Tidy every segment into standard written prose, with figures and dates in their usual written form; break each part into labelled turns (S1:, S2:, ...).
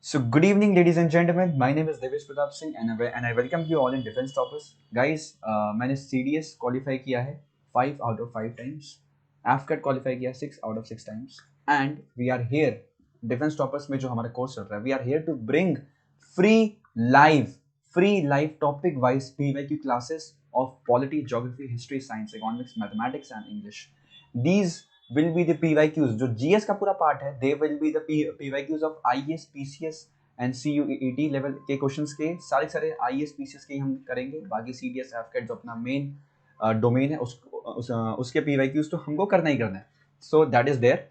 S1: So, good evening, ladies and gentlemen. My name is Devesh Pratap Singh, and I welcome you all in Defense Toppers. Guys, मैंने CDS qualify किया है 5 out of 5 times, AFCAT qualify किया 6 out of 6 times, and we are here. Defense Toppers में जो हमारा course चल रहा है, we are here to bring free live topic wise PYQ classes of polity, geography, history, science, economics, mathematics, and English. These will be the PYQs. जो GS का पूरा part है, they will be the PYQs of IAS, PCS and CUET level के questions के सारे IAS, PCS के हम करेंगे. बाकी CDS, AFCAT जो अपना मेन डोमेन है उसके PYQs तो हमको करना ही करना है. So that is there.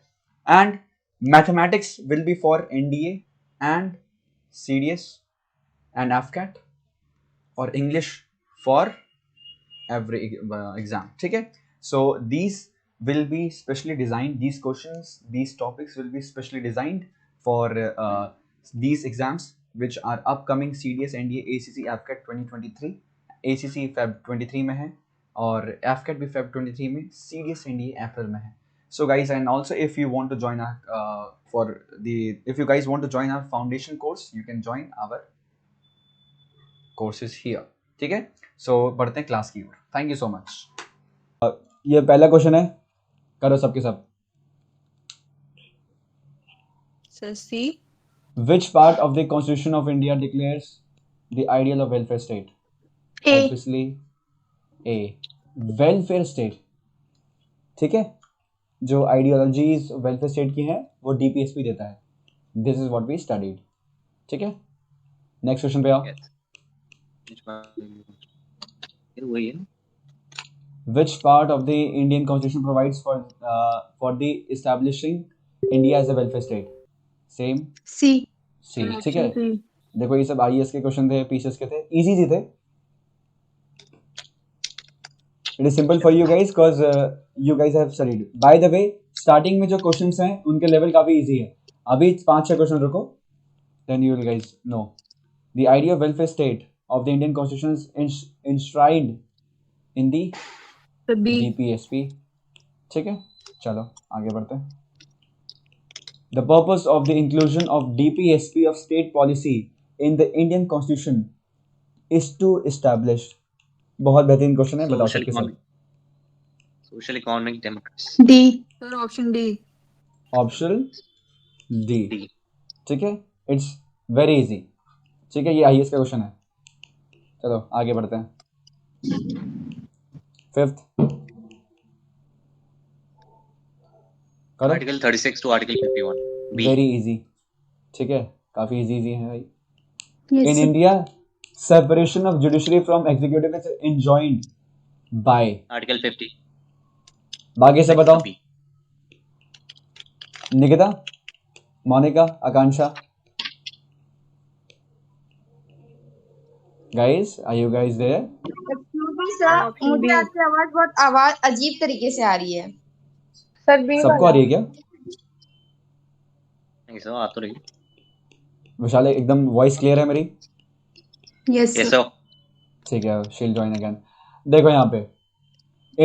S1: And mathematics will be for NDA and CDS and AFCAT, और English for every exam. ठीक है. So these will be specially designed, these questions, these topics will be specially designed for these exams which are upcoming CDS, NDA, ACC, AFCAT 2023. ACC Feb 23 में है और AFCAT भी Feb 23 में, CDS, NDA अप्रैल में है. So guys, and also if you want to join our if you guys want to join our foundation course, you can join our courses here. ठीक है. So बढ़ते हैं क्लास की ओर. Thank you so much. ये पहला question है, करो सबके सब.
S2: Sir, C.
S1: Which part of the Constitution of India declares the ideal of welfare state?
S2: A.
S1: Obviously, A. Welfare state. ठीक है. जो आइडियोलॉजीज वेलफेयर स्टेट की हैं वो DPSP देता है. This is what we studied. ठीक है. नेक्स्ट क्वेश्चन पे आओ. Which part of the Indian Constitution provides for the establishing India as a welfare state? Same.
S2: C.
S1: C. ठीक है. देखो ये सब IAS के क्वेश्चन थे, PCS के थे, इजी थे. It is simple for you guys because you guys have studied. By the way, starting में जो questions हैं उनके लेवल काफी easy है. अभी 5-6 क्वेश्चन रुको, then you will guys know. The idea of welfare state of the Indian Constitution is enshrined in the DPSP. ठीक है. चलो आगे बढ़ते हैं. The purpose of the inclusion of DPSP of state policy in the Indian Constitution is to establish. बहुत बेहतरीन question है, बताओ सबके सब.
S3: Social economic democracy.
S2: D. Sir, option D.
S1: Option D. ठीक है. It's very easy. ठीक है. ये IAS का क्वेश्चन है. चलो आगे बढ़ते हैं. 5th करो.
S3: Article 36 to article 51.
S1: Very easy. ठीक है. काफी इजी है भाई.
S2: Yes,
S1: In
S2: sir.
S1: India, separation of judiciary from executive is enjoined by.
S3: Article 50.
S1: बाकी से बताओ.
S3: B.
S1: Nikita, Monika, Akanksha. Guys, are you guys there?
S4: Sir
S2: Option
S4: मुझे
S2: B.
S4: आपकी आवाज अजीब तरीके से आ रही है.
S2: Sir B.
S1: सबको आ रही है क्या?
S3: नहीं सर, आ तो रही.
S1: विशाल एकदम वॉइस क्लियर है मेरी?
S2: Yes,
S3: yes
S2: sir.
S3: सर.
S1: ठीक है. Sheel join again. देखो यहाँ पे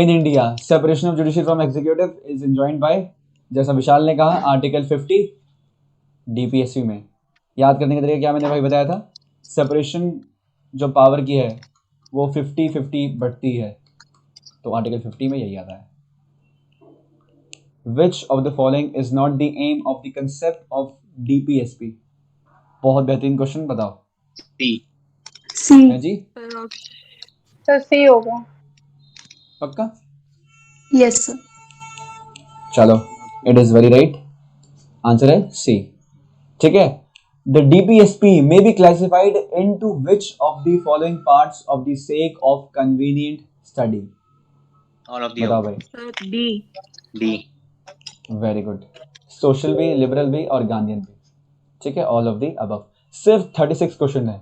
S1: in India separation of judiciary from executive is enjoined by, जैसा विशाल ने कहा, आर्टिकल 50 DPSP में. याद करने का तरीका क्या मैंने भाई बताया था? सेपरेशन जो पावर की है वो 50-50 बढ़ती है, तो आर्टिकल 50 में यही आता है. Which of the following is not the aim of the concept of DPSP? बहुत बेहतरीन क्वेश्चन, बताओ.
S3: सी.
S2: C.
S1: है जी?
S2: सर C होगा.
S1: पक्का?
S2: Yes, sir.
S1: चलो, it is very right. Answer है C. ठीक है. The DPSP may be classified into which of the following parts of the sake of convenient study?
S3: All of the
S1: बताओ भाई.
S2: Sir D.
S3: D.
S1: Very good. Social भी, liberal भी और Gandhian भी. ठीक है. All of the above. सिर्फ 36 question है.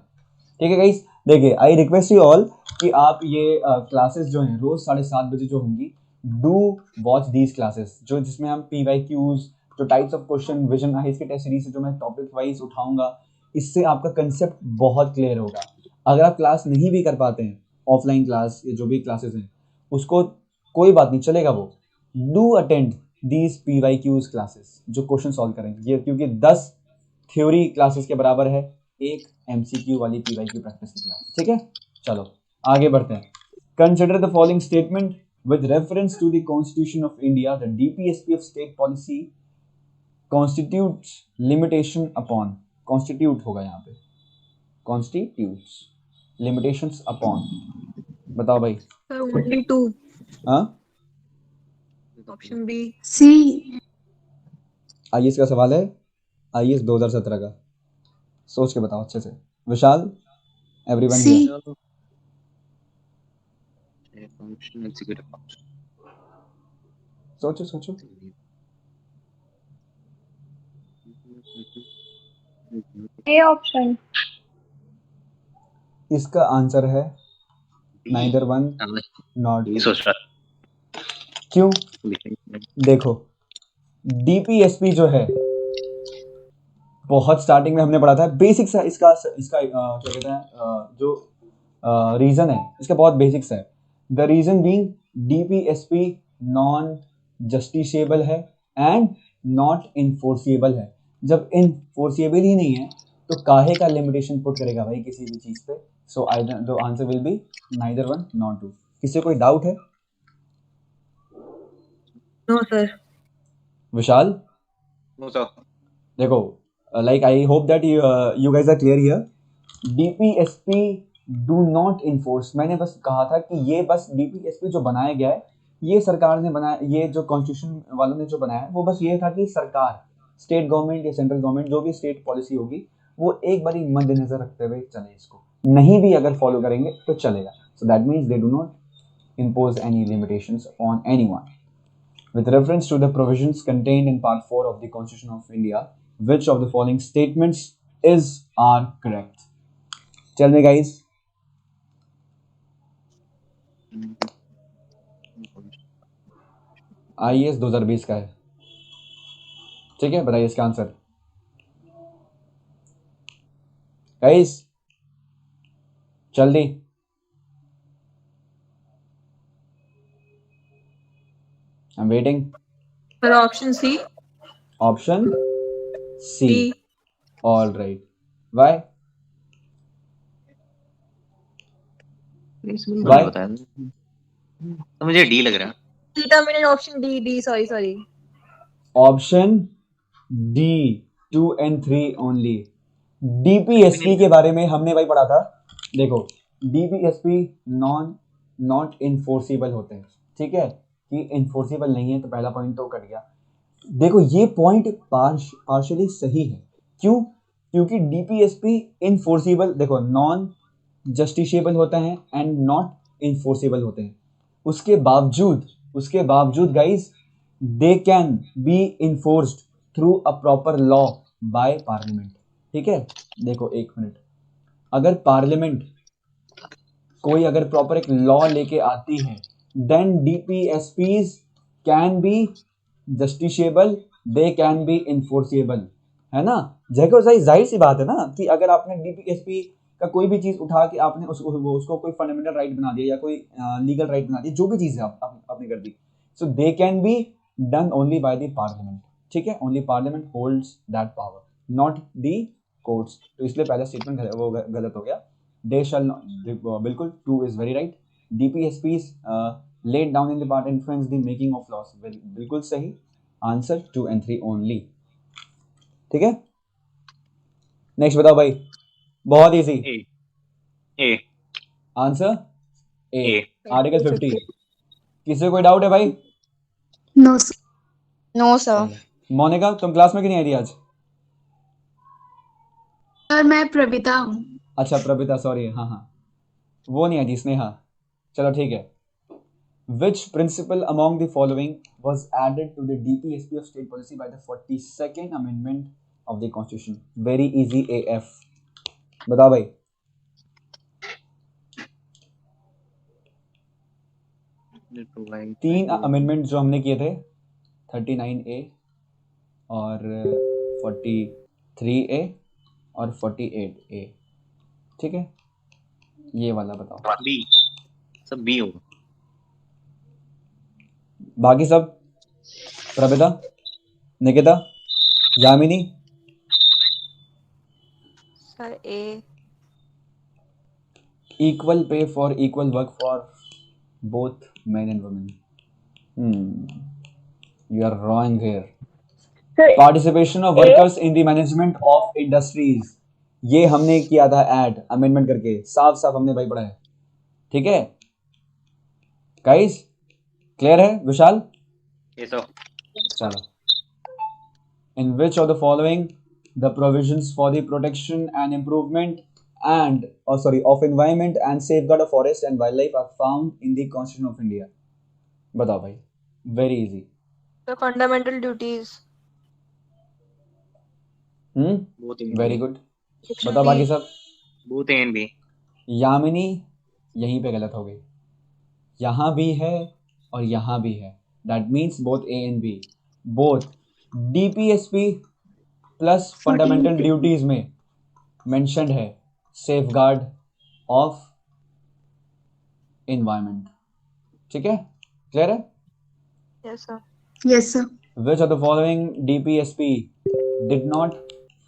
S1: ठीक है गाइस. देखिए, आई रिक्वेस्ट यू ऑल कि आप ये क्लासेस जो हैं रोज 7:30 बजे जो होंगी, डू वॉच दीज क्लासेस, जो जिसमें हम PYQs, जो types of question, vision eyes के टेस्ट सीरीज से जो मैं टॉपिक वाइज उठाऊंगा, इससे आपका कंसेप्ट बहुत क्लियर होगा. अगर आप क्लास नहीं भी कर पाते हैं, ऑफलाइन क्लास या जो भी क्लासेस हैं, उसको कोई बात नहीं, चलेगा वो. Do attend these PYQs classes जो क्वेश्चन सॉल्व करेंगे ये, क्योंकि 10 थ्योरी क्लासेस के बराबर है एक एमसीक्यू वाली पीवाईक्यू प्रैक्टिस की क्लास। ठीक है, चलो आगे बढ़ते हैं। Consider the following statement with reference to the Constitution of India, the DPSP of state policy constitutes limitation upon, constitute होगा यहाँ पे, constitutes limitations upon, बताओ भाई।
S5: Sir, only two.
S1: हाँ,
S5: Option B.
S2: C.
S1: आईएएस का सवाल है, आईएएस 2017 का, सोच के बताओ अच्छे से। Vishal, everyone
S2: C.
S1: Here,
S3: function executive function
S1: सोचो सोचो।
S2: A option.
S1: इसका आंसर है नाइदर वन नॉट।
S3: यही सोच रहा
S1: क्यों?
S3: था।
S1: देखो, डीपीएसपी जो है बहुत स्टार्टिंग में हमने पढ़ा था, बेसिक सा इसका क्या कहते हैं, जो रीजन है इसका बहुत बेसिक्स है। The reason being DPSP non justiciable है एंड नॉट इन्फोर्सिएबल है। जब इन्फोर्सिएबल ही नहीं है तो काहे का लिमिटेशन पुट करेगा भाई किसी भी चीज पे। So the answer will be neither one not two. किसी को कोई डाउट है?
S5: No, sir.
S1: विशाल,
S3: तो
S1: देखो, like I hope that you guys are clear here. DPSP do not enforce, मैंने बस कहा था कि ये बस DPSP जो बनाया गया है, ये सरकार ने बनाया, ये जो कॉन्स्टिट्यूशन वालों ने जो बनाया है वो बस ये था कि सरकार, स्टेट गवर्नमेंट या सेंट्रल गवर्नमेंट जो भी स्टेट पॉलिसी होगी वो एक बारी मद्देनजर रखते हुए चले, इसको नहीं भी अगर फॉलो करेंगे तो चलेगा। So that means they do not impose any limitations on anyone. With reference to the provisions contained in Part 4 of the Constitution of India, which of the following statements are correct? Tell me, guys. IAS 2020 का है, ठीक है, बताइए इसका answer. Guys जल्दी। I'm waiting.
S5: Sir, option C.
S1: Option C.
S5: D.
S1: All right. Why? Why?
S3: बताया तो मुझे डी लग रहा है।
S5: Determinant option D. D. Sorry.
S1: Option D, 2 and 3 only. DPSP के बारे में हमने भाई पढ़ा था। देखो, DPSP नॉट इन्फोर्सिबल होते हैं, ठीक है, कि इन्फोर्सिबल नहीं है तो पहला पॉइंट तो कट गया। देखो ये पॉइंट पार्शियली सही है। क्यों? क्योंकि डीपीएसपी इनफोर्सिबल, देखो, नॉन जस्टिसेबल होते हैं एंड नॉट इन्फोर्सिबल होते हैं। उसके बावजूद guys they can B enforced through a proper law by parliament. ठीक है, देखो एक मिनट, अगर पार्लियामेंट कोई अगर प्रॉपर एक लॉ लेके आती है then DPSPs can be justiciable, they can be enforceable, है ना। जगह जाहिर सी बात है ना कि अगर आपने डीपीएसपी का कोई भी चीज उठा के आपने उसको कोई फंडामेंटल राइट बना दिया या कोई लीगल राइट बना दिया, जो भी चीज है आपने कर दी, so they can be done only by the parliament. ठीक है, only parliament holds that power, not the courts. तो इसलिए पहला स्टेटमेंट गलत हो गया। दे शैल नॉट, बिल्कुल 2 is very right. DPSPs laid down in the part influence the making of laws, बिल्कुल सही आंसर। 2 and 3 only. ठीक है, नेक्स्ट बताओ भाई, बहुत easy
S3: A
S1: answer A,
S3: A
S1: article 50। किसी को कोई डाउट है भाई?
S2: No, sir.
S4: No sir.
S1: Monika, तुम क्लास में क्यों नहीं आई थी आज?
S2: सर मैं प्रविता हूँ।
S1: अच्छा प्रभिता, सॉरी, हाँ, वो नहीं आई थी, स्नेहा। चलो ठीक है। Which principle among the following was added to the DPSP of state policy by the 42nd amendment of the constitution? Very easy AF, बताओ भाई। तीन अमेंडमेंट जो हमने किए थे, 39A और 43A और 48A, ठीक है, ये वाला बताओ।
S3: बी, सब बी होगा।
S1: बाकी सब Prabhita, Nikita, Yamini,
S5: sir A
S1: equal pay for equal work for both men and women. You are wrong here. Participation of workers in the management of industries. ये हमने किया था ऐड अमेंडमेंट करके, साफ साफ हमने भाई पढ़ा है, ठीक है गाइस? क्लियर है विशाल?
S3: ये सो
S1: चलो. In which of the following the provisions for the protection and improvement and of environment and safeguard of forest and wildlife are found in the Constitution of India? बताओ भाई, very easy.
S5: Sir fundamental duties
S3: both
S1: very good. बताओ बाकी सब.
S3: Both A and B.
S1: Yamini यहीं पे गलत हो गई, यहाँ भी है और यहाँ भी है. That means both A and B. Both DPSP plus fundamental duties में मेंशन्ड है सेफगार्ड ऑफ एनवायरनमेंट. ठीक है, क्लियर है?
S5: Yes sir.
S2: Yes, sir.
S1: Which of the following DPSP did not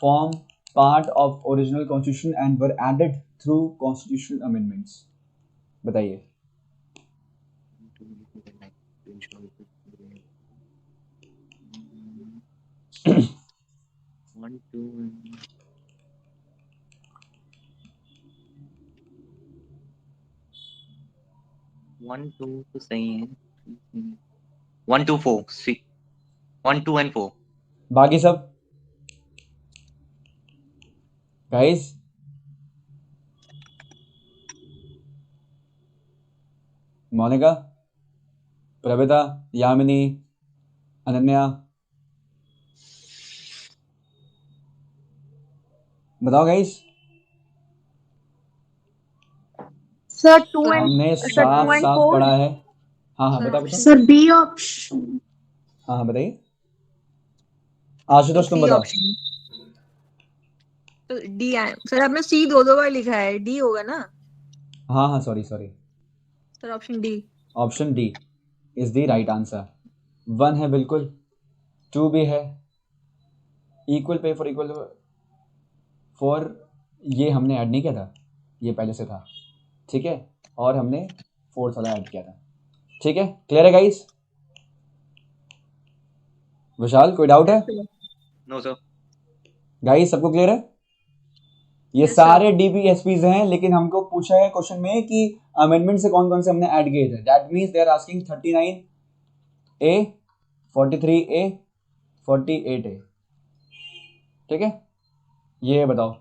S1: form part of original constitution and were added through constitutional amendments? बताइए.
S3: One, two. One, two तो सही है. 1, 2, 4. 1, 2 and 4.
S1: बाकी सब guys? Monika, प्रविता, Yamini, Ananya, बताओ गाइस.
S2: Sir, 2 and
S1: हमने
S5: Sir,
S1: साफ
S5: 2 and
S1: साफ
S5: 4?
S1: पढ़ा है. हाँ हाँ
S5: Sir,
S1: बताओ बताओ.
S2: sir B option.
S1: हाँ हाँ बताइए. आशुतोष तुम
S5: सी
S1: बताओ.
S5: ऑप्शन. तो डी सर आपने सी दो बार लिखा है, डी होगा ना
S1: हाँ हाँ sorry.
S5: Sir? Option D.
S1: Option D is the right answer. 1 है बिल्कुल, 2 भी है. इक्वल पे फॉर ये हमने ऐड नहीं किया था, ये पहले से था, ठीक है, और हमने 4th वाला ऐड किया था. ठीक है, क्लियर है गाइस? विशाल कोई डाउट है?
S3: No sir.
S1: गाइस सबको क्लियर है? ये
S5: Yes, sir.
S1: सारे डीपीएसपीज हैं, लेकिन हमको पूछा है क्वेश्चन में कि अमेंडमेंट से कौन कौन से हमने ऐड किए थे. That means they are asking 39A, 43A, 48A. ठीक है, ये बताओ.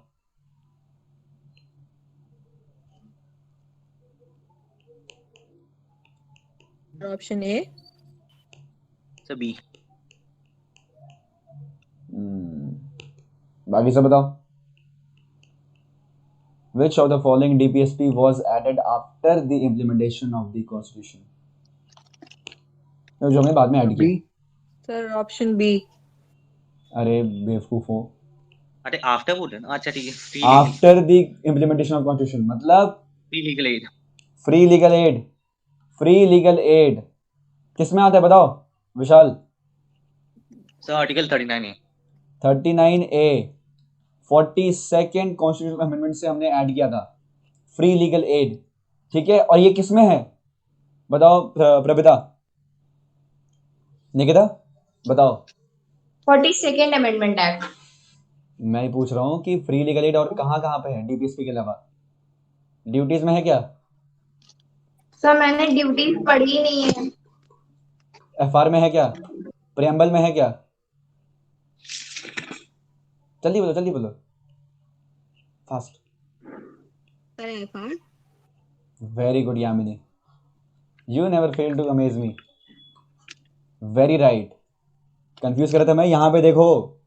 S5: Option A.
S3: Sir B.
S1: बाकी सब बताओ. Which of the following DPSP was added after the implementation of the constitution? जो हमने बाद में ऐड किया.
S5: Sir option B.
S1: अरे बेवकूफ हो.
S3: अरे आफ्टर बोल रहे ना. अच्छा ठीक है.
S1: After the implementation of constitution मतलब
S3: free legal aid.
S1: Free legal aid. Free legal aid किस में आता है बताओ विशाल?
S3: Sir article 39A.
S1: 39A 42nd constitutional amendment से हमने ऐड किया था फ्री लीगल एड. ठीक है, और ये किस में है बताओ? प्रविता, निकिता बताओ.
S4: 42nd amendment act.
S1: मैं पूछ रहा हूँ कि फ्री लीगल एड और कहाँ कहाँ पे है डीपीएसपी के अलावा? ड्यूटीज में है क्या?
S4: सर मैंने ड्यूटीज पढ़ी नहीं है.
S1: एफआर में है क्या? प्रेम्बल में है क्या? जल्दी बोलो fast.
S5: Sir FR.
S1: Very good Yamini, you never fail to amaze me. Very right. Confuse कर रहा था मैं. यहाँ पे देखो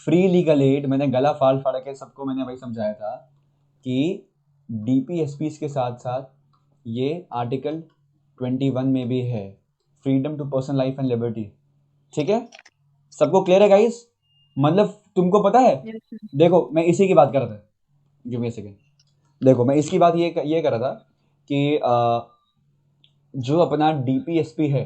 S1: फ्री लीगल एड, मैंने गला फाड़ फाड़ के सबको मैंने भाई समझाया था कि डीपीएसपी के साथ साथ ये आर्टिकल 21 में भी है, freedom to personal life and liberty. ठीक है, सबको क्लियर है गाइस? मतलब तुमको पता है, देखो मैं इसी की बात कर रहा था. Give me a second. देखो मैं इसकी बात ये कर रहा था कि जो अपना डीपीएसपी है,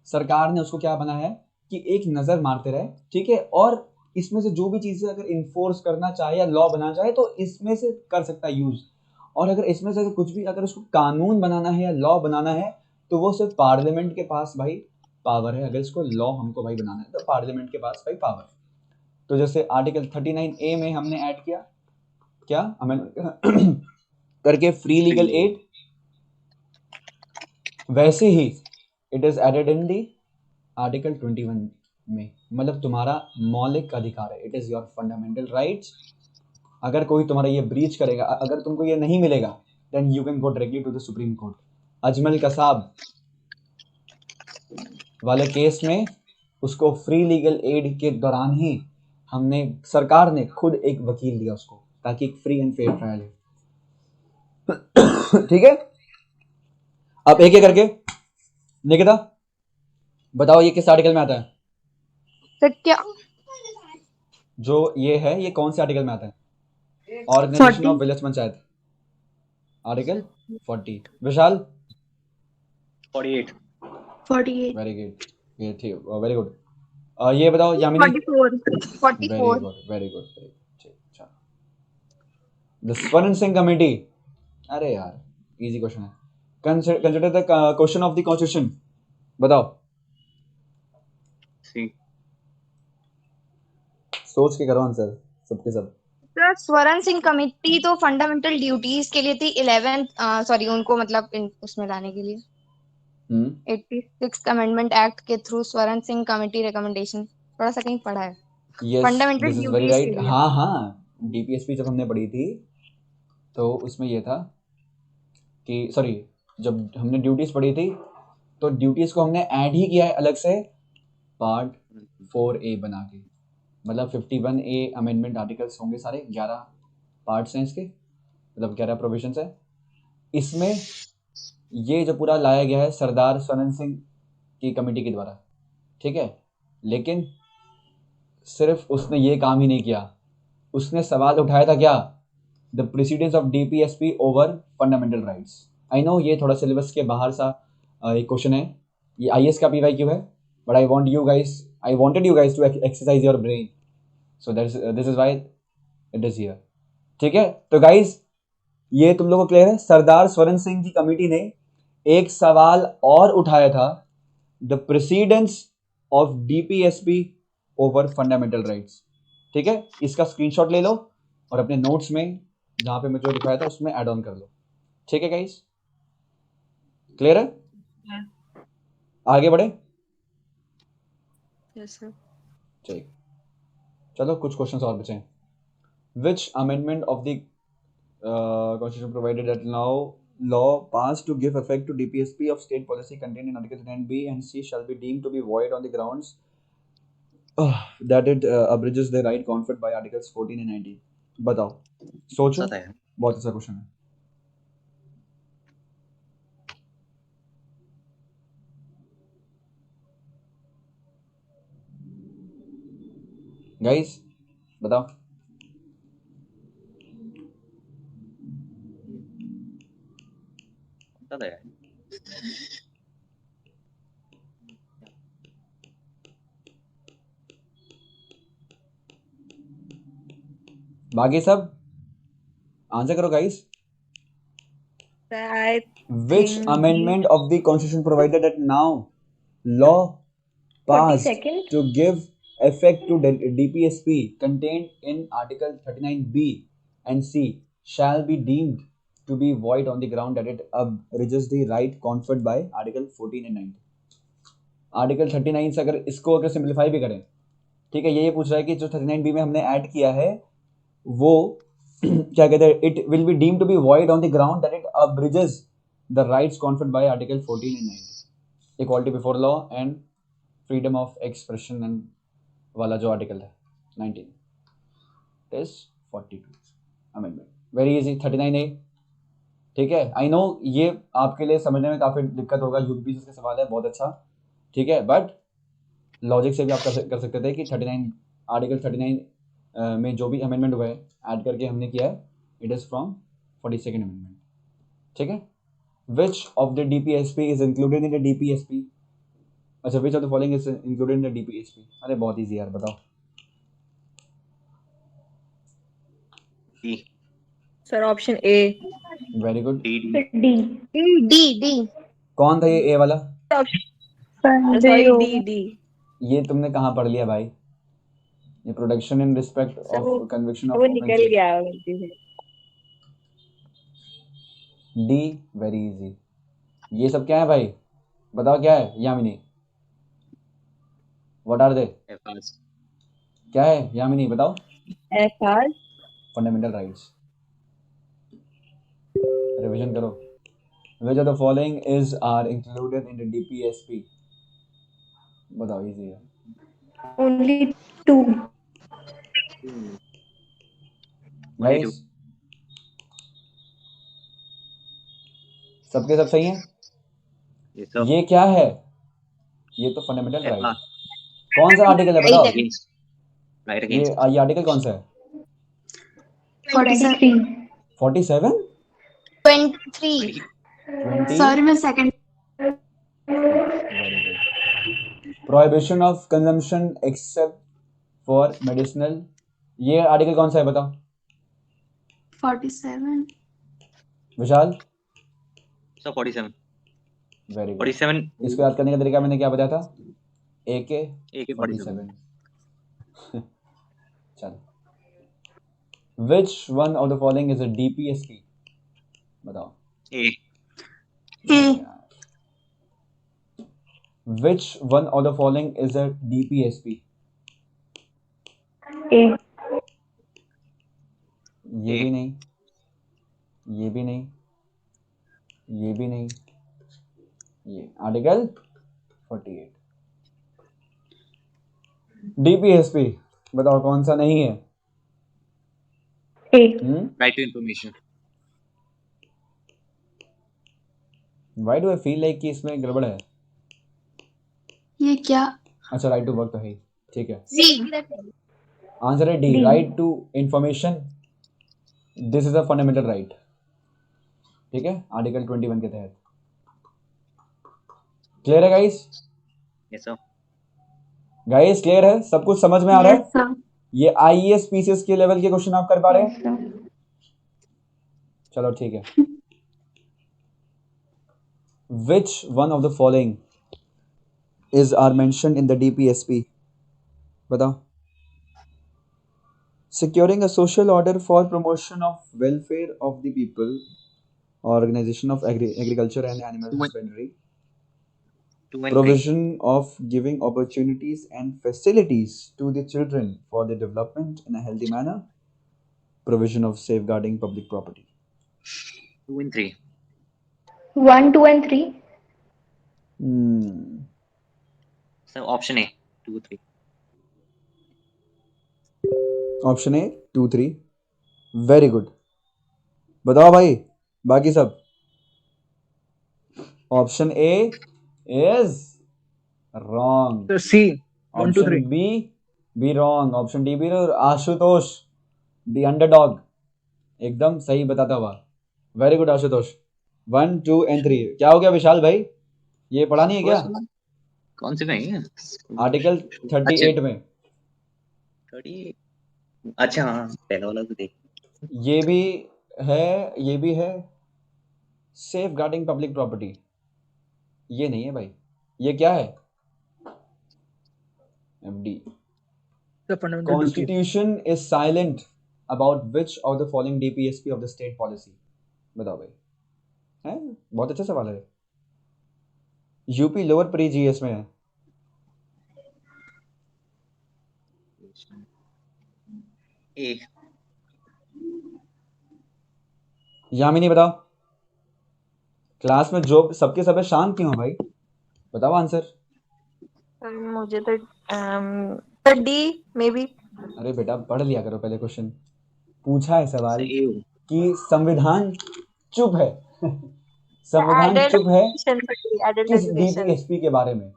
S1: सरकार ने उसको क्या बना है कि एक नज़र मारते रहे, ठीक है, और इसमें से जो भी चीजें अगर इन्फोर्स करना चाहे या लॉ बनाना चाहे तो इसमें से कर सकता है यूज। और अगर इसमें से अगर कुछ भी अगर उसको कानून बनाना है या लॉ बनाना है तो वो सिर्फ पार्लियामेंट के पास भाई पावर है। अगर इसको लॉ हमको भाई बनाना है तो पार्लियामेंट के पास भाई पावर। तो जैसे आर्टिकल 39A में हमने ऐड किया क्या अमेंडमेंट करके फ्री लीगल एड, वैसे ही it is added in the article 21 में, मतलब तुम्हारा मौलिक अधिकार है, it is your fundamental rights. अगर कोई तुम्हारा ये ब्रीच करेगा, अगर तुमको ये नहीं मिलेगा, then you can go directly to the Supreme Court. Ajmal Kasab वाले केस में उसको फ्री लीगल एड के दौरान ही हमने सरकार ने खुद एक वकील दिया उसको, ताकि एक फ्री एंड फेयर ट्रायल हो। ठीक है, अब एक एक करके निकिता बताओ ये किस आर्टिकल में आता है?
S2: सर क्या
S1: जो ये है ये कौन से आर्टिकल में आता है? Organisation
S2: 40
S1: of village panchayat, article 40। Vishal
S3: 48
S2: 48
S1: very good, ये थी वेरी गुड। ये बताओ यामिनी
S2: 44
S1: वेरी गुड अच्छा। द स्वर्ण सिंह कमेटी, अरे यार इजी क्वेश्चन है। Consider the question of the constitution, बताओ
S3: सी।
S1: सोच के करो आंसर सबके सब।
S2: सर स्वर्ण सिंह कमेटी तो फंडामेंटल ड्यूटीज के लिए थी 11th सॉरी उनको मतलब उसमें लाने के लिए 86th अमेंडमेंट एक्ट के थ्रू स्वर्ण सिंह कमेटी रिकमेंडेशन थोड़ा सा कहीं पढ़ा है
S1: yes
S2: fundamental
S1: this is very
S2: duties के
S1: राइट।
S2: लिए।
S1: हाँ हाँ डीपीएसपी जब हमने पढ़ी थी तो उसमें ये था कि सॉरी जब हमने ड्यूटीज पढ़ी थी तो ड्यूटीज को हमने ऐड ही किया है अलग से पार्ट 4A बना के, मतलब 51A अमेंडमेंट आर्टिकल्स होंगे सारे, 11 पार्ट्स हैं इसके, मतलब 11 प्रोविजंस है इसमें। ये जो पूरा लाया गया है सरदार स्वर्ण सिंह की कमेटी के द्वारा, ठीक है। लेकिन सिर्फ उसने ये काम ही नहीं किया, उसने सवाल उठाया था क्या, the precedence of DPSP over fundamental rights. I know ये थोड़ा सिलेबस के बाहर सा एक क्वेश्चन है, ये आईएएस का पीवाईक्यू है, but I wanted you guys to exercise your brain, so this is why it is here. ठीक है, तो गाइस ये तुम लोगों को क्लियर है। सरदार स्वर्ण सिंह की कमेटी ने एक सवाल और उठाया था, the precedence of DPSP over fundamental rights. ठीक है, इसका स्क्रीनशॉट ले लो और अपने नोट्स में जहां पे मैं जो दिखाया था उसमें ऐड ऑन कर लो। ठीक है गाइस, क्लियर है? आगे बढ़े?
S5: Yes sir.
S1: ठीक, चलो कुछ क्वेश्चंस और बचे हैं। विच amendment of the constitution provided that law passed to give effect to DPSP of state policy contained in Article 39B and C shall be deemed to be void on the grounds that it abridges the right conferred by Articles 14 and 19. बताओ, सोचो,
S3: पता है।
S1: बहुत अच्छा question है। Guys बताओ,
S3: पता है।
S1: बाकी सब आंसर करो guys.
S5: I
S1: Which
S5: think
S1: amendment of the constitution provided that now law
S2: 40
S1: passed
S2: seconds
S1: to give effect to DPSP contained in Article 39B and C shall be deemed to be void on the ground that it abridges the right conferred by Article 14 and 19. Article 39 से अगर इसको अगर simplify भी करें, ठीक है, ये पूछ रहा है कि जो 39B में हमने ऐड किया है वो क्या कहते हैं, it will be deemed to be void on the ground that it abridges the rights conferred by article 14 and 19, equality before law and freedom of expression and वाला जो आर्टिकल है 19 is 42 amendment. Very easy, 39A। ठीक है, I know ये आपके लिए समझने में काफी दिक्कत होगा, यूपीएससी का सवाल है, बहुत अच्छा, ठीक है, बट लॉजिक से भी आप कर सकते थे कि 39 आर्टिकल 39 में जो भी अमेंडमेंट हुआ है ऐड करके हमने किया है, it is from 42nd amendment. ठीक है, which of the DPSP is included in the DPSP, अच्छा which of the following is included in the DPSP. अरे बहुत इजी यार, बताओ
S3: D
S5: sir option A.
S1: Very good.
S3: D D
S4: D
S2: D D
S1: कौन था ये ए वाला?
S5: Sorry D D.
S1: ये तुमने कहाँ पढ़ लिया भाई? ये production in respect
S5: sir
S1: of conviction
S5: वो
S1: ऑफ
S5: निकल
S1: ऑफेंसेस।
S5: गया गलती से।
S1: D very easy. ये सब क्या है भाई? बताओ क्या है यामिनी? What are they?
S3: एफआरस
S1: क्या है यामिनी बताओ?
S5: F R
S1: fundamental rights. Revision करो। Which of the following is are included in the DPSP? बताओ इजी है।
S4: ओनली 2
S1: गाइस सबके सब सही हैं?
S3: ये सब
S1: ये क्या है? ये तो फंडामेंटल
S3: एफआर
S1: राइट। कौन सा आर्टिकल है बताओ?
S3: अगेंस्ट राइट
S1: ये
S3: अगेंस्ट
S1: ये आर्टिकल कौन सा है?
S4: 43
S1: 47
S2: 23
S1: 20
S4: सॉरी मैं second
S1: very good. Prohibition of consumption except for medicinal. ये आर्टिकल कौन सा है बताओ?
S4: 47
S1: विशाल?
S3: सब 47
S1: वेरी गुड।
S3: 47
S1: इसको याद करने का तरीका मैंने क्या बताया था? ए के
S3: ए के 47
S1: 47। चल। Which one of the following is a DPSP? बताओ।
S3: ए
S1: Which one of the following is a DPSP?
S4: ए
S1: ये
S3: A.
S1: भी नहीं, ये भी नहीं, ये भी नहीं, ये आर्टिकल 48। DPSP बताओ कौन सा नहीं है?
S4: A
S3: right to information
S1: Why do I feel like कि इसमें गड़बड़ है?
S4: ये क्या
S1: अच्छा राइट टू वर्क तो है ही, ठीक है।
S2: सी
S1: आंसर है D,
S4: D.
S1: Right to information. This is a fundamental right, ठीक है, आर्टिकल 21 के तहत। क्लियर है guys?
S3: Yes sir
S1: guys clear है? सब कुछ समझ में आ रहा है?
S4: यस सर
S1: ये आईएएस पीसीएस के लेवल के क्वेश्चन आप कर पा रहे हैं?
S4: यस सर
S1: चलो ठीक है। Which one of the following is are mentioned in the DPSP? बताओ। Securing a social order for promotion of welfare of the people, organization of agriculture and animal husbandry,
S3: 2 and 3
S1: provision of giving opportunities and facilities to the children for their development in a healthy manner, provision of safeguarding public property.
S3: 2 and 3
S4: 1 2 and 3
S3: sir option A 2 3
S1: option A 2 3 very good. बताओ भाई बाकी सब। Option A is wrong,
S6: So C, 1 2
S1: option
S6: 3.
S1: B भी wrong, option D भी wrong। Ashutosh the underdog एकदम सही बताता हुआ। Very good Ashutosh. 1 2 and 3 क्या हो गया विशाल भाई? ये पढ़ा नहीं है क्या?
S3: कौन से नहीं है
S1: आर्टिकल 38 में
S3: 30 अच्छा हाँ पहला वाला तो देख
S1: ये भी ये भी है सेफ गार्डिंग पब्लिक प्रॉपर्टी। ये नहीं है भाई, ये क्या है? FD.
S6: The fundamental duty.
S1: Constitution is silent about which of the following DPSP of the state policy. बताओ भाई, है बहुत अच्छा सवाल है। यूपी लोअर प्री जीएस में है।
S3: ए
S1: यामिनी बताओ। क्लास में जो सबके सब शांत क्यों हो भाई? बताओ आंसर।
S5: सर मुझे तो सर डी मे बी।
S1: अरे बेटा पढ़ लिया करो पहले क्वेश्चन। पूछा है सवाल
S3: ए
S1: कि संविधान चुप है संविधान चुप है किस डीपीएसपी के बारे में?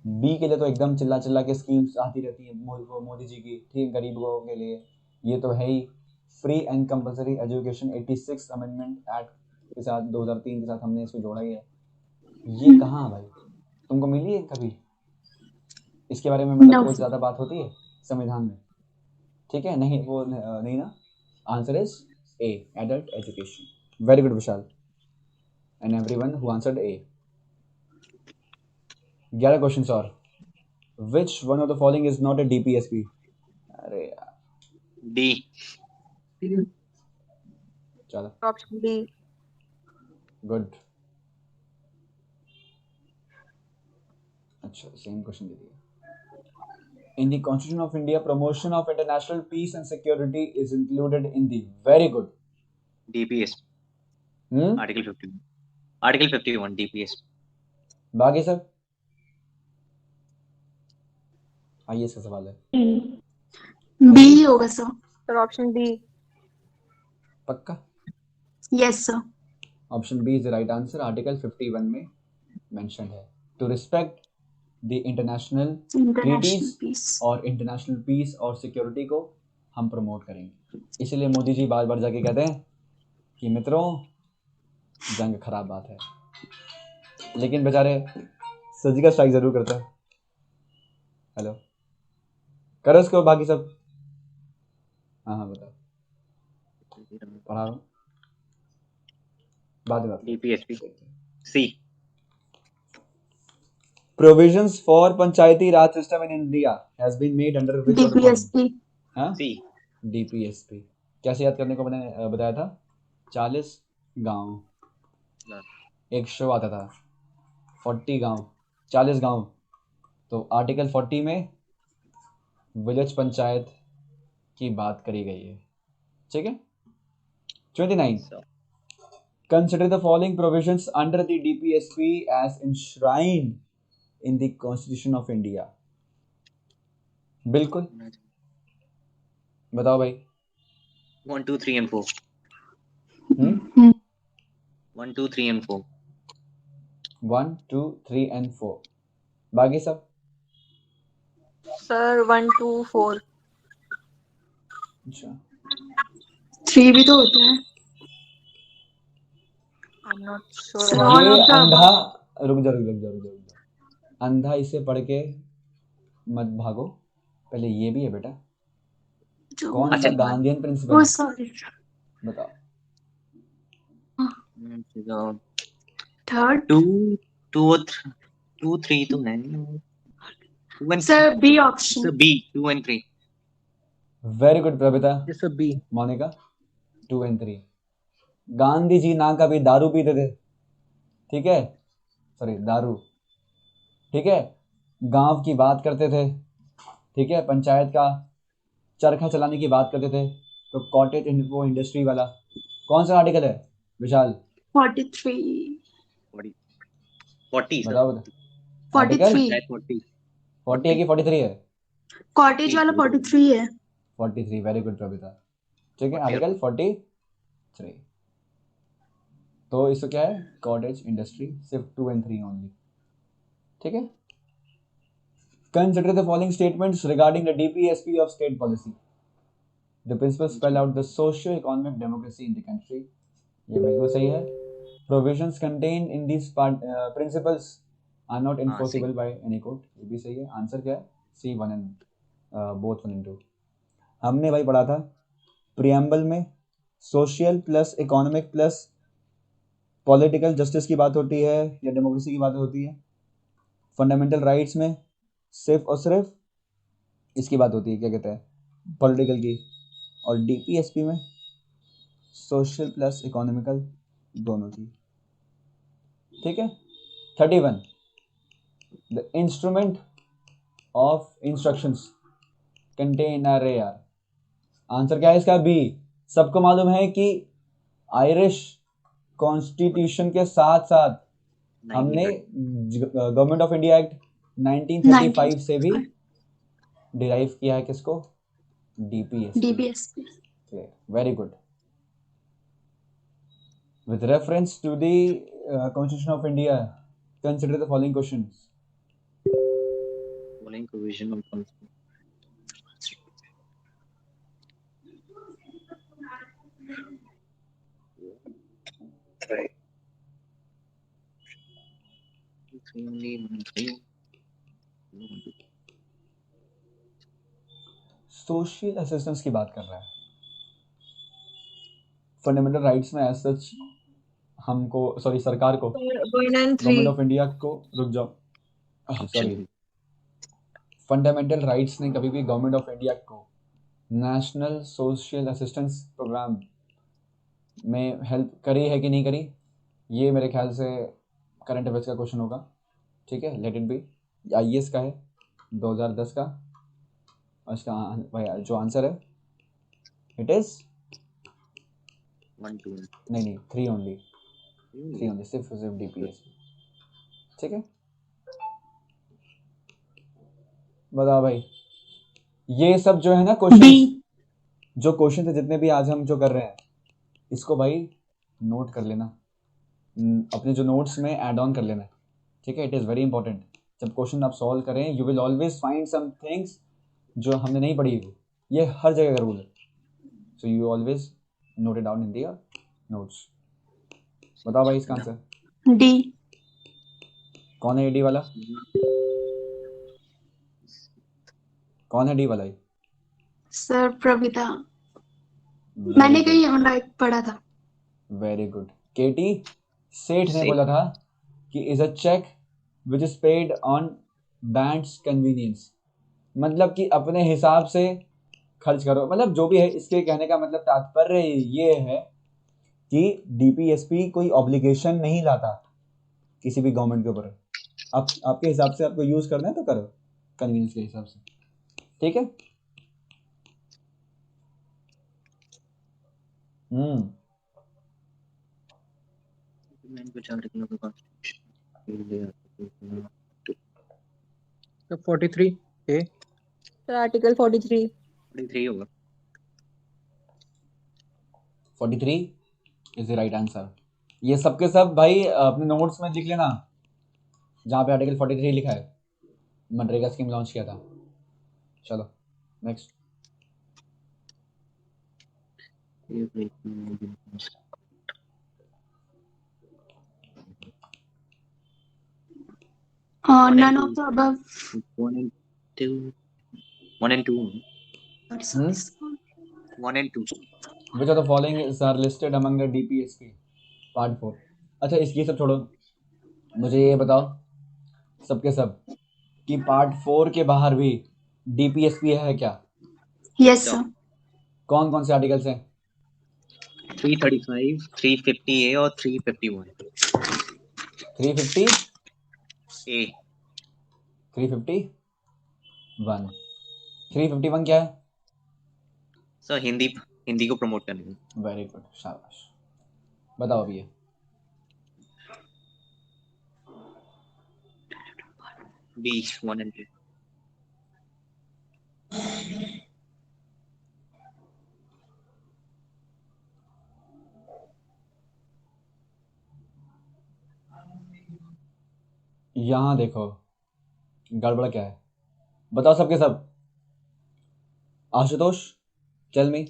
S1: बी के लिए तो एकदम चिल्ला चिल्ला के स्कीम्स आती रहती है मोदी जी की, ठीक, गरीबों के लिए। ये तो है ही free and compulsory education 86 amendment act के साथ 2003 के साथ हमने इसको जोड़ा ही है। ये कहाँ भाई तुमको मिली है कभी इसके बारे में? मतलब
S4: No.
S1: कुछ ज्यादा बात होती है संविधान में? ठीक है, नहीं वो नहीं ना, answer is A, adult education. Very good Vishal and everyone who answered A. 11 questions और। Which one of the following is not a DPSP? अरे यार,
S3: डी।
S1: चलो
S5: ऑप्शन डी।
S1: गुड। अच्छा सेम क्वेश्चन दे दिया। In the Constitution of India, promotion of international peace and security is included in the very good.
S3: DPS
S1: Hmm?
S3: Article 51, article 51 DPS।
S1: बाकी सब आइए इसका सवाल है
S4: बी होगा सर।
S5: Sir option D.
S1: पक्का?
S4: Yes sir.
S1: Option B is the right answer. Article 51 में mention है to respect the international
S4: international
S1: treaties
S4: peace.
S1: और इंटरनेशनल पीस और सिक्योरिटी को हम प्रमोट करेंगे। इसलिए मोदी जी बार बार जाके कहते हैं कि मित्रों जंग खराब बात है, लेकिन बेचारे सर्जिकल स्ट्राइक जरूर करता है। हेलो करो इसको बाकी सब। हाँ बताओ, पढ़ाओ बाद में बात करते हैं।
S3: DPSP C।
S1: Provisions for Panchayati Raj system in India has been made under which of the following?
S4: DPSP.
S1: हाँ
S3: C।
S1: DPSP कैसे याद करने को मैंने बताया था? 40 गांव, एक शो आता था 40 गांव 40 गांव, तो आर्टिकल 40 में विलेज पंचायत की बात करी गई है। ठीक है। 29 consider the following provisions under the DPSP as enshrined in the Constitution of India। बिल्कुल बताओ भाई।
S3: 1 2 3 and 4। 1 2 3 and 4।
S1: 1 2 3 and 4 बाकी सब
S5: सर 1 2 4।
S1: अच्छा
S4: 3 भी तो होता है।
S5: I am not sure
S4: Sir,
S5: about
S4: all
S1: ये
S4: of the
S1: अंधा रुक जा अंधा इसे पढ़ के मत भागो, पहले ये भी है बेटा।
S4: जो
S1: कौन सा
S3: अच्छा।
S1: गांधीयन प्रिंसिपल
S4: ओ
S1: है
S4: सॉरी
S1: बताओ?
S4: थर्ड
S3: 2 2 और 2 3 तो है। 2 and
S4: sir B option.
S3: Sir B 2 and 3।
S1: Very good Prabhita.
S6: Yes, sir. B.
S1: Monika 2 and 3। Gandhi ji ना कभी दारू पीते थे, ठीक है, सॉरी दारू, ठीक है, गांव की बात करते थे, ठीक है, पंचायत का चरखा चलाने की बात करते थे। तो कॉटेज वो इंडस्ट्री वाला कौन सा आर्टिकल है विशाल?
S4: 43
S3: 40 सर।
S1: बताओ आर्टिकल
S4: 43
S3: 40
S1: 40 है कि 43 है?
S4: कॉटेज वाला 43 है।
S1: 43 वेरी गुड प्रभिता। ठीक है
S3: 40
S1: आर्टिकल 43। तो इसको क्या है? कॉटेज इंडस्ट्री, सिर्फ 2 and 3 ओनली। ठीक है। Consider the following statements regarding the DPSP of state policy. The principles spell out the socio-economic democracy in the country. ये बिल्कुल सही है। Provisions contained in these principles are not enforceable by any court. ये भी सही है। Answer क्या है? C 1 and both 1 and 2। हमने भाई पढ़ा था प्रियम्बल में social plus economic plus political justice की बात होती है या डेमोक्रेसी की बात होती है। फंडामेंटल राइट्स में सिर्फ और सिर्फ इसकी बात होती है, क्या कहते हैं, पॉलिटिकल की। और डीपीएसपी में सोशल प्लस इकोनॉमिकल दोनों की। ठीक है। 31 the instrument of instructions contain R A R. Answer क्या है इसका? बी। सबको मालूम है कि आयरिश कॉन्स्टिट्यूशन के साथ साथ हमने गवर्नमेंट ऑफ इंडिया एक्ट 1935 से भी डिराइव किया है किसको? DPSP. Very good. With reference to the constitution of India consider the following questions.
S3: Following provision of constitution। Right। 3 only 1 3।
S1: Social assistance की बात कर रहा है। फंडामेंटल राइट्स में एज सच हमको सॉरी सरकार को
S5: 1 and 3
S1: गवर्नमेंट ऑफ इंडिया को रुक जाओ सॉरी फंडामेंटल राइट्स ने कभी भी गवर्नमेंट ऑफ इंडिया को नेशनल सोशल असिस्टेंस प्रोग्राम में हेल्प करी है कि नहीं करी, ये मेरे ख्याल से करंट अफेयर्स का क्वेश्चन होगा। ठीक है, लेट इट बी। IAS का है 2010 का, और इसका जो आंसर है इट इज
S3: 1 2
S1: नहीं 3 ओनली सिर्फ DPS। ठीक है, बताओ भाई। ये सब जो है ना क्वेश्चन, जो क्वेश्चन थे जितने भी आज हम जो कर रहे हैं, इसको भाई नोट कर लेना, अपने जो नोट्स में ऐड ऑन कर लेना। ठीक है, इट इज़ वेरी इंपॉर्टेंट। जब क्वेश्चन आप सॉल्व करें, you will always find some things जो हमने नहीं पढ़ी हुई। ये हर जगह का रूल है, so you always note it down in their notes. बताओ भाई इसका आंसर।
S4: डी।
S1: कौन है डी वाला? कौन है डी वाला?
S4: सर प्रविता, मैंने कहीं ऑनलाइन पढ़ा था।
S1: Very good. केटी सेठ ने
S3: सेठ।
S1: बोला था कि is a cheque which is paid on bank's convenience, मतलब कि अपने हिसाब से खर्च करो। मतलब जो भी है, इसके कहने का मतलब तात्पर्य ये है कि DPSP कोई ऑब्लिगेशन नहीं लाता किसी भी गवर्नमेंट के ऊपर। आपके हिसाब से आपको यूज करना है तो करो, कन्वीनियंस के हिसाब से। ठीक है।
S6: तो 43 ए।
S5: सर आर्टिकल 43
S3: 43 होगा।
S1: 43 इज द राइट आंसर। ये सबके सब भाई अपने नोट्स में लिख लेना, जहाँ पे आर्टिकल 43 लिखा है। मनरेगा स्कीम लॉन्च किया था। चलो next.
S4: None of the above.
S3: 1 and 2 1 and 2
S4: Sorry.
S3: 1 and 2
S1: Which of the following is are listed among the DPSP part 4। अच्छा इसकी सब छोड़ो, मुझे ये बताओ सबके सब कि पार्ट 4 के बाहर भी DPSP है क्या?
S4: Yes, sir.
S1: कौन कौन से आर्टिकल्स हैं?
S3: 335 350A और 351
S1: 350
S3: A
S1: 351 351 क्या है?
S3: सर हिंदी को प्रमोट करने में।
S1: वेरी गुड, शाबाश। बताओ अभी ये।
S3: B 1 and 2
S1: यहाँ देखो गड़बड़ क्या है, बताओ सबके सब। आशुतोष टेल मी,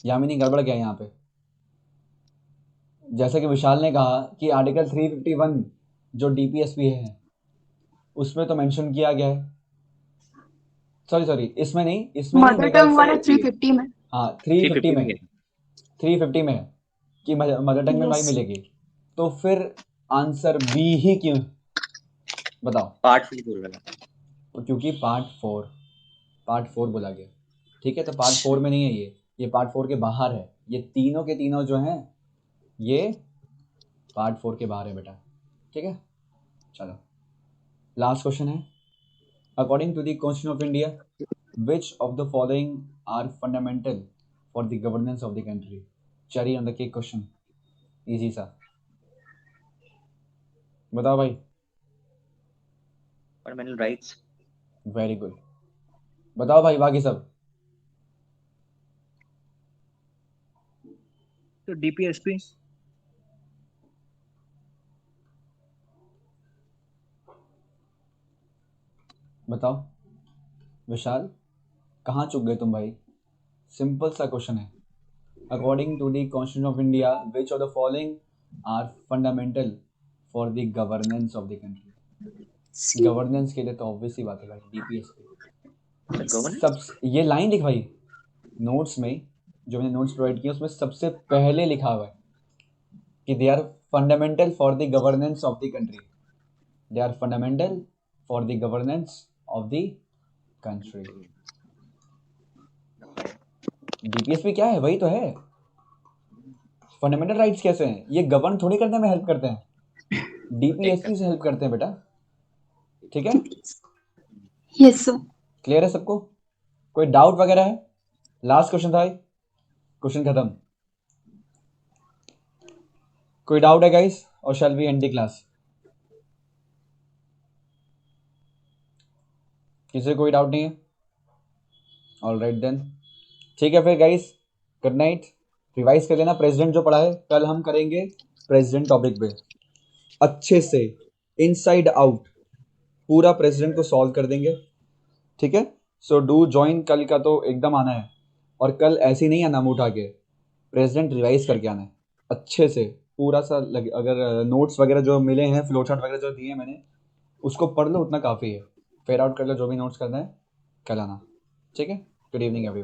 S1: यामिनी गड़बड़ क्या है यहाँ पे? जैसे कि विशाल ने कहा कि आर्टिकल 351 जो DPSP है उसमें तो मेंशन किया गया है। सॉरी इसमें नहीं, इसमें नहीं,
S4: मदर
S1: मेरे ख्याल
S4: टंग
S1: से
S4: वाला 350 में।
S1: हाँ 350 में
S3: 350
S1: 350 में है कि मदर टंग में भाई
S4: Yes.
S1: मिलेगी। तो फिर आंसर बी ही क्यों? बताओ।
S3: पार्ट 4 बोल रहा है।
S1: क्योंकि पार्ट 4 बोला गया। ठीक है, तो पार्ट 4 में नहीं है ये पार्ट 4 के बाहर है। ये तीनों के तीनों जो हैं ये पार्ट 4 के बाहर है बेटा। ठीक है, चलो लास्ट क्वेश्चन है। According to the constitution of India which of the following are fundamental for the governance of the country? Cherry on the cake question, easy सा। बताओ भाई।
S3: Fundamental rights.
S1: वेरी गुड, बताओ भाई बाकी सब।
S6: तो DPSP।
S1: बताओ विशाल, कहाँ चुक गए तुम भाई? सिंपल सा क्वेश्चन है। According to the constitution of India which of the following are fundamental for the governance of the country? Governance के लिए तो ऑब्वियस ही बात है भाई, DPSP।
S3: गवर्नेंस
S1: सब ये लाइन लिख भाई नोट्स में, जो मैंने नोट्स प्रोवाइड किए उसमें सबसे पहले लिखा हुआ है कि they are fundamental for the governance of the country, they are fundamental for the governance of the country. DPSP क्या है? वही तो है। फंडामेंटल राइट्स कैसे हैं? ये गवर्न थोड़ी करने में हेल्प करते हैं, डीपीएसपी से हेल्प करते हैं बेटा। ठीक है,
S4: यस सर।
S1: क्लियर है सबको? कोई डाउट वगैरह है? लास्ट क्वेश्चन था भाई, क्वेश्चन खत्म। कोई डाउट है गाइस और shall we end the class? किसी को कोई डाउट नहीं है? ऑलराइट देन ठीक है फिर गाइस, गुड नाइट। रिवाइज कर लेना प्रेसिडेंट जो पढ़ा है, कल हम करेंगे प्रेसिडेंट टॉपिक पे अच्छे से, इनसाइड आउट पूरा प्रेसिडेंट को सॉल्व कर देंगे। ठीक है, सो डू ज्वाइन, कल का तो एकदम आना है। और कल ऐसे ही नहीं आना मुंह उठा के, प्रेसिडेंट रिवाइज करके आना है अच्छे से पूरा सा। अगर नोट्स वगैरह जो मिले हैं, फ्लो चार्ट वगैरह जो दिए हैं मैंने, उसको पढ़ लो, उतना काफ़ी है। फेयर आउट कर लो जो भी नोट्स करना है, कल आना। ठीक है, गुड इवनिंग एवरीवन।